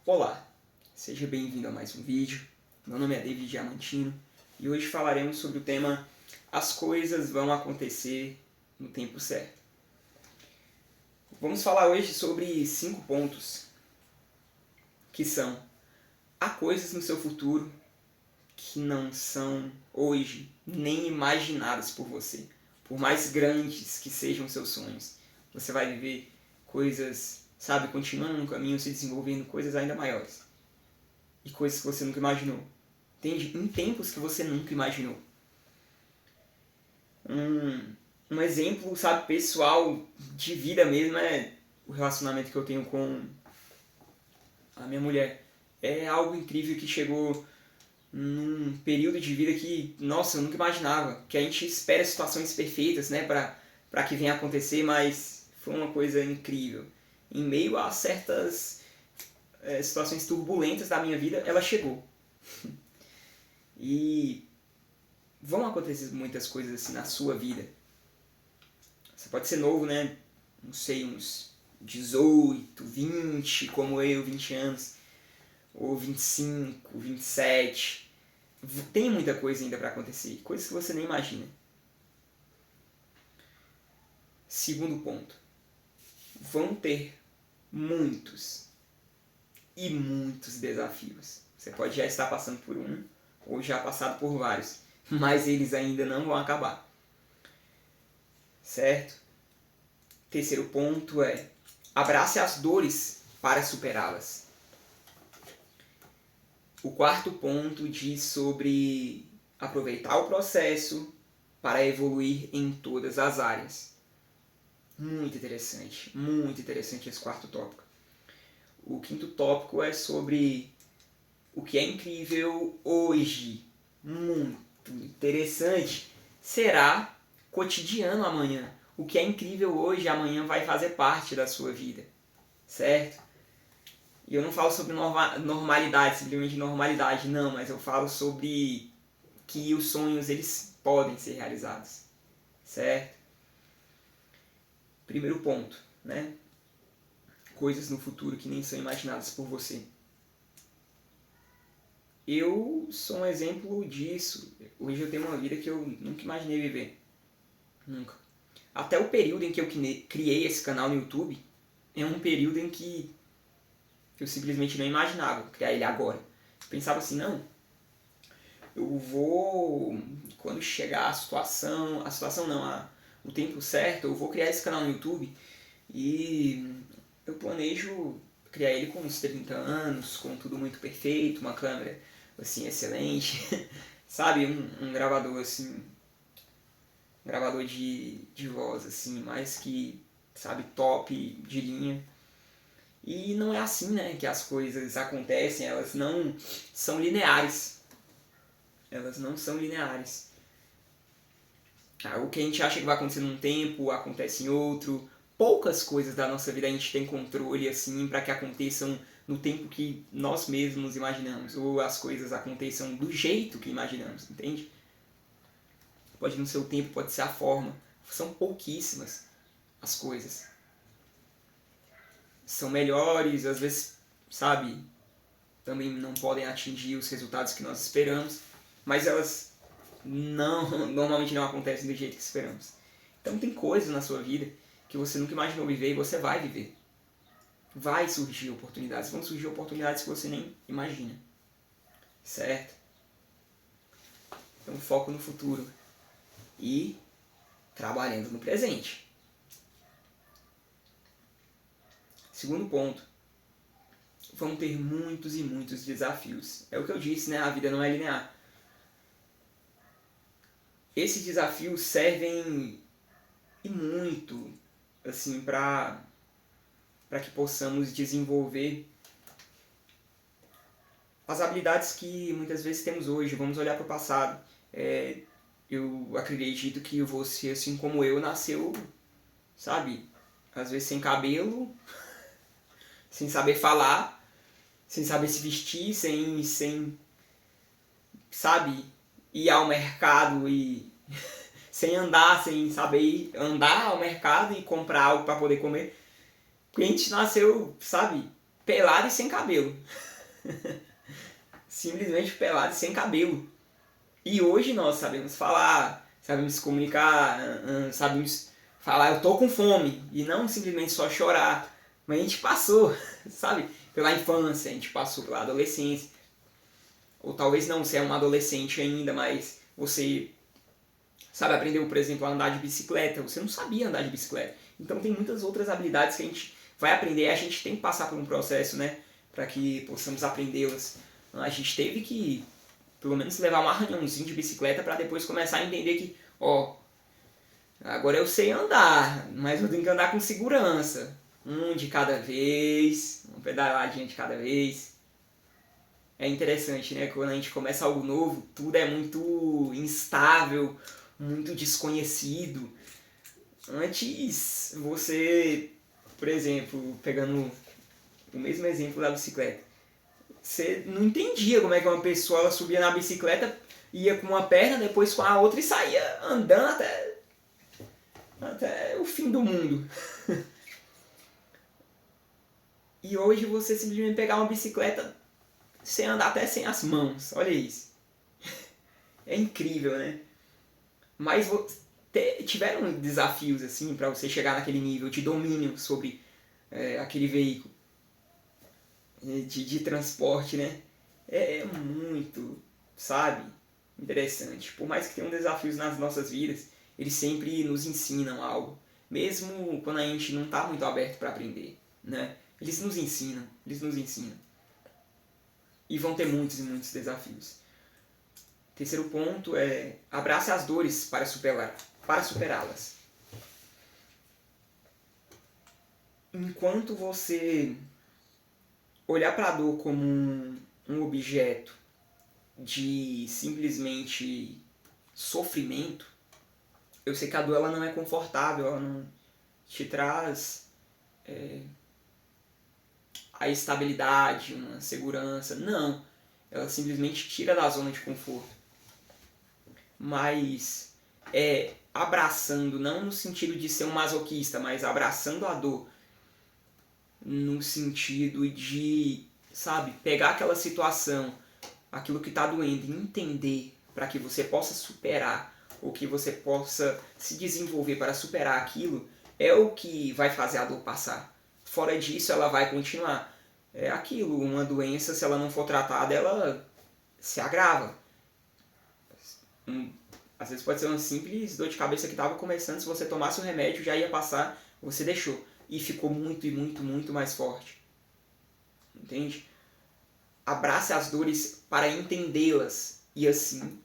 Olá, seja bem-vindo a mais um vídeo. Meu nome é David Diamantino e hoje falaremos sobre o tema As coisas vão acontecer no tempo certo. Vamos falar hoje sobre 5 pontos que são: há coisas no seu futuro que não são hoje nem imaginadas por você. Por mais grandes que sejam seus sonhos, você vai viver coisas, continuando no caminho, se desenvolvendo coisas ainda maiores. E coisas que você nunca imaginou. Entende? Em tempos que você nunca imaginou. Um exemplo, pessoal de vida mesmo é o relacionamento que eu tenho com a minha mulher. É algo incrível que chegou num período de vida que, nossa, eu nunca imaginava. Que a gente espera situações perfeitas, né, para que venha a acontecer, mas foi uma coisa incrível. Em meio a certas situações turbulentas da minha vida, ela chegou. E vão acontecer muitas coisas assim na sua vida. Você pode ser novo, né? Não sei, uns 18, 20, como eu, 20 anos. Ou 25, 27. Tem muita coisa ainda para acontecer. Coisas que você nem imagina. Segundo ponto. Vão ter muitos e muitos desafios. Você pode já estar passando por um, ou já passado por vários, mas eles ainda não vão acabar. Certo? Terceiro ponto é: abrace as dores para superá-las. O quarto ponto diz sobre aproveitar o processo para evoluir em todas as áreas. Muito interessante esse quarto tópico. O quinto tópico é sobre o que é incrível hoje. Muito interessante. Será cotidiano amanhã. O que é incrível hoje, amanhã vai fazer parte da sua vida. Certo? E eu não falo sobre normalidade, simplesmente normalidade, não. Mas eu falo sobre que os sonhos, eles podem ser realizados. Certo? Primeiro ponto, né? Coisas no futuro que nem são imaginadas por você. Eu sou um exemplo disso. Hoje eu tenho uma vida que eu nunca imaginei viver. Nunca. Até o período em que eu criei esse canal no YouTube é um período em que eu simplesmente não imaginava criar ele agora. Eu pensava assim, não, eu vou, quando chegar o tempo certo, eu vou criar esse canal no YouTube e eu planejo criar ele com uns 30 anos, com tudo muito perfeito, uma câmera assim excelente, um gravador assim, um gravador de voz assim, mais que, top de linha. E não é assim, né, que as coisas acontecem, elas não são lineares. Elas não são lineares. O que a gente acha que vai acontecer num tempo, acontece em outro. Poucas coisas da nossa vida a gente tem controle assim para que aconteçam no tempo que nós mesmos imaginamos, ou as coisas aconteçam do jeito que imaginamos, entende? Pode não ser o tempo, pode ser a forma. São pouquíssimas as coisas. São melhores, às vezes, também não podem atingir os resultados que nós esperamos, mas elas normalmente não acontecem do jeito que esperamos. Então tem coisas na sua vida que você nunca imaginou viver e você vai viver. Vai surgir oportunidades, vão surgir oportunidades que você nem imagina. Certo? Então foco no futuro e trabalhando no presente. Segundo ponto, vão ter muitos e muitos desafios. É o que eu disse, né? A vida não é linear. Esses desafios servem e muito assim para que possamos desenvolver as habilidades que muitas vezes temos hoje. Vamos olhar para o passado. Eu acredito que você, assim como eu, nasceu, às vezes sem cabelo, sem saber falar, sem saber se vestir, sem ir ao mercado e sem andar, sem saber andar ao mercado e comprar algo para poder comer. Porque a gente nasceu, pelado e sem cabelo. Simplesmente pelado e sem cabelo. E hoje nós sabemos falar, sabemos se comunicar, sabemos falar eu tô com fome e não simplesmente só chorar. Mas a gente passou, sabe, pela infância, a gente passou pela adolescência. Ou talvez não, você é um adolescente ainda, mas você sabe, aprendeu, por exemplo, a andar de bicicleta. Você não sabia andar de bicicleta. Então tem muitas outras habilidades que a gente vai aprender e a gente tem que passar por um processo, né? Para que possamos aprendê-las. A gente teve que, pelo menos, levar um arranhãozinho de bicicleta para depois começar a entender que, ó, agora eu sei andar, mas eu tenho que andar com segurança. Um de cada vez, uma pedaladinha de cada vez. É interessante, né? Quando a gente começa algo novo, tudo é muito instável, muito desconhecido. Antes, você, por exemplo, pegando o mesmo exemplo da bicicleta, você não entendia como é que uma pessoa ela subia na bicicleta, ia com uma perna, depois com a outra e saía andando até o fim do mundo. E hoje você simplesmente pegar uma bicicleta, você anda até sem as mãos, olha isso. É incrível, né? Mas tiveram desafios assim para você chegar naquele nível de domínio sobre aquele veículo de transporte, né? É muito, sabe, interessante. Por mais que tenham desafios nas nossas vidas, eles sempre nos ensinam algo, mesmo quando a gente não está muito aberto para aprender, né? Eles nos ensinam, eles nos ensinam. E vão ter muitos e muitos desafios. Terceiro ponto é abrace as dores para superá-las. Enquanto você olhar para a dor como um objeto de simplesmente sofrimento, eu sei que a dor ela não é confortável, ela não te traz a estabilidade, uma segurança, não. Ela simplesmente tira da zona de conforto. Mas abraçando, não no sentido de ser um masoquista, mas abraçando a dor no sentido de, sabe, pegar aquela situação, aquilo que está doendo e entender para que você possa superar ou que você possa se desenvolver para superar aquilo, é o que vai fazer a dor passar. Fora disso, ela vai continuar. É aquilo, uma doença, se ela não for tratada, ela se agrava. Às vezes pode ser uma simples dor de cabeça que estava começando, se você tomasse um remédio já ia passar, você deixou. E ficou muito e muito, muito mais forte. Entende? Abrace as dores para entendê-las e assim,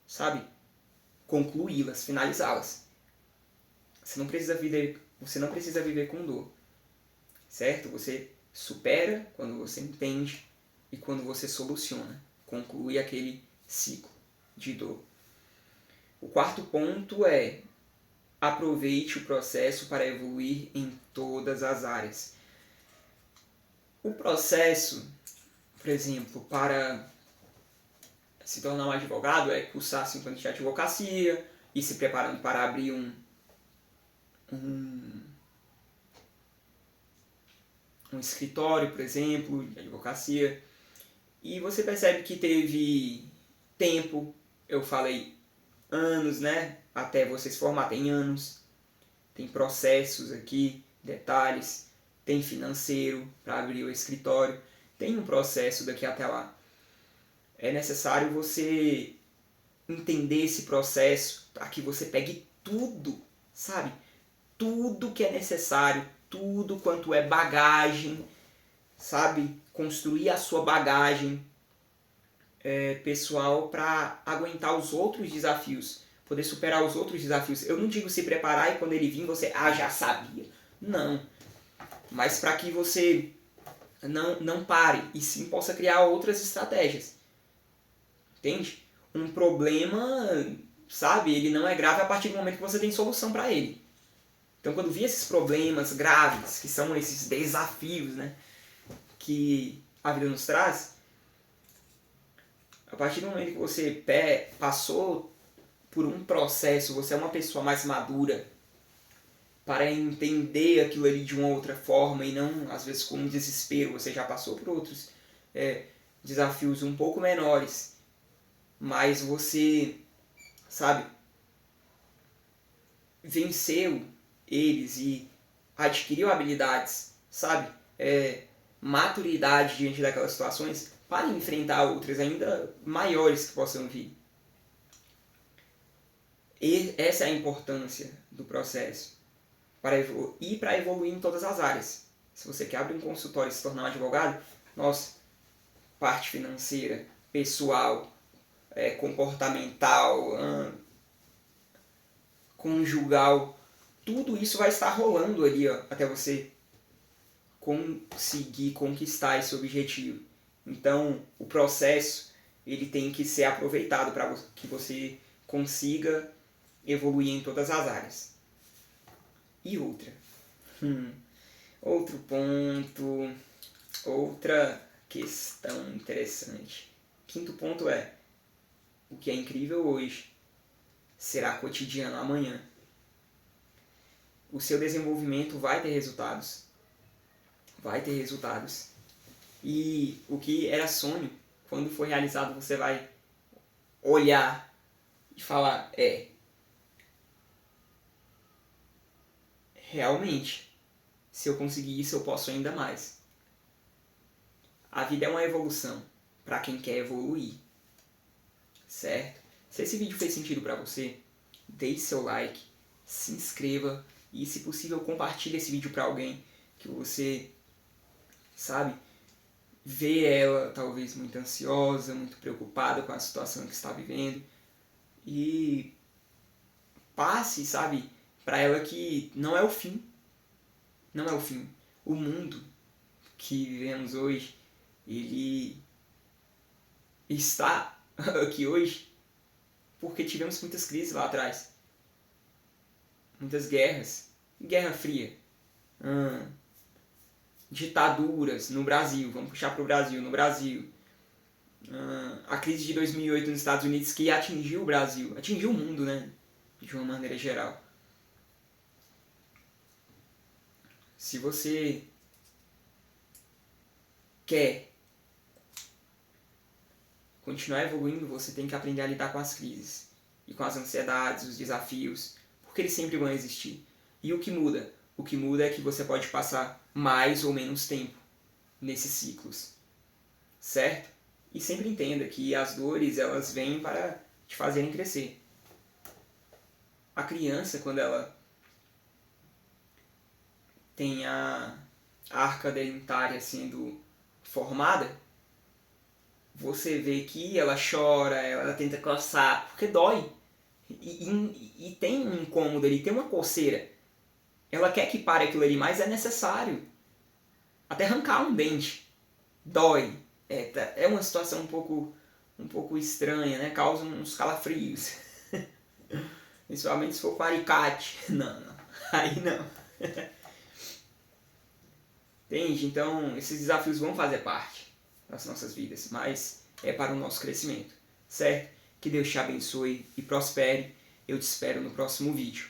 sabe, concluí-las, finalizá-las. Você não precisa viver com dor, certo? Você supera quando você entende e quando você soluciona, conclui aquele ciclo de dor. O quarto ponto é aproveite o processo para evoluir em todas as áreas. O processo, por exemplo, para se tornar um advogado é cursar 5 anos de advocacia e se preparando para abrir um escritório, por exemplo, de advocacia. E você percebe que teve tempo, eu falei anos, né? Até você se formar, tem anos, tem processos aqui, detalhes, tem financeiro para abrir o escritório, tem um processo daqui até lá. É necessário você entender esse processo para que você pegue tudo, sabe? Tudo que é necessário, tudo quanto é bagagem, sabe? Construir a sua bagagem pessoal para aguentar os outros desafios, poder superar os outros desafios. Eu não digo se preparar e quando ele vir você, já sabia. Não. Mas para que você não pare e sim possa criar outras estratégias. Entende? Um problema, sabe, ele não é grave a partir do momento que você tem solução para ele. Então quando vir esses problemas graves, que são esses desafios, né, que a vida nos traz, a partir do momento que você passou por um processo, você é uma pessoa mais madura para entender aquilo ali de uma outra forma e não, às vezes, com um desespero. Você já passou por outros desafios um pouco menores, mas você, sabe, venceu eles e adquiriu habilidades, sabe, maturidade diante daquelas situações para enfrentar outras ainda maiores que possam vir. E essa é a importância do processo para evoluir em todas as áreas. Se você quer abrir um consultório e se tornar um advogado, nossa, parte financeira, pessoal, comportamental, conjugal, tudo isso vai estar rolando ali, ó, até você conseguir conquistar esse objetivo. Então, o processo ele tem que ser aproveitado para que você consiga evoluir em todas as áreas. E outro ponto, outra questão interessante. Quinto ponto é: o que é incrível hoje será cotidiano amanhã. O seu desenvolvimento vai ter resultados. Vai ter resultados. E o que era sonho, quando for realizado, você vai olhar e falar: realmente, se eu conseguir isso, eu posso ainda mais. A vida é uma evolução para quem quer evoluir, certo? Se esse vídeo fez sentido para você, deixe seu like, se inscreva e, se possível, compartilhe esse vídeo para alguém que você, sabe, vê ela talvez muito ansiosa, muito preocupada com a situação que está vivendo, e passe, sabe, para ela que não é o fim. Não é o fim. O mundo que vivemos hoje, ele está aqui hoje porque tivemos muitas crises lá atrás. Muitas guerras. Guerra Fria. Ditaduras no Brasil. Vamos puxar para o Brasil. No Brasil. A crise de 2008 nos Estados Unidos, que atingiu o Brasil. Atingiu o mundo, né? De uma maneira geral. Se você quer continuar evoluindo, você tem que aprender a lidar com as crises e com as ansiedades, os desafios, porque eles sempre vão existir. E o que muda? O que muda é que você pode passar mais ou menos tempo nesses ciclos, certo? E sempre entenda que as dores, elas vêm para te fazerem crescer. A criança, quando ela tem a arca dentária sendo formada, você vê que ela chora, ela tenta coçar, porque dói. E tem um incômodo ali, tem uma coceira. Ela quer que pare aquilo ali, mas é necessário. Até arrancar um dente dói. É uma situação um pouco estranha, né? Causa uns calafrios. Principalmente se for com alicate. Não. Aí não. Entende? Então, esses desafios vão fazer parte das nossas vidas, mas é para o nosso crescimento, certo? Que Deus te abençoe e prospere. Eu te espero no próximo vídeo.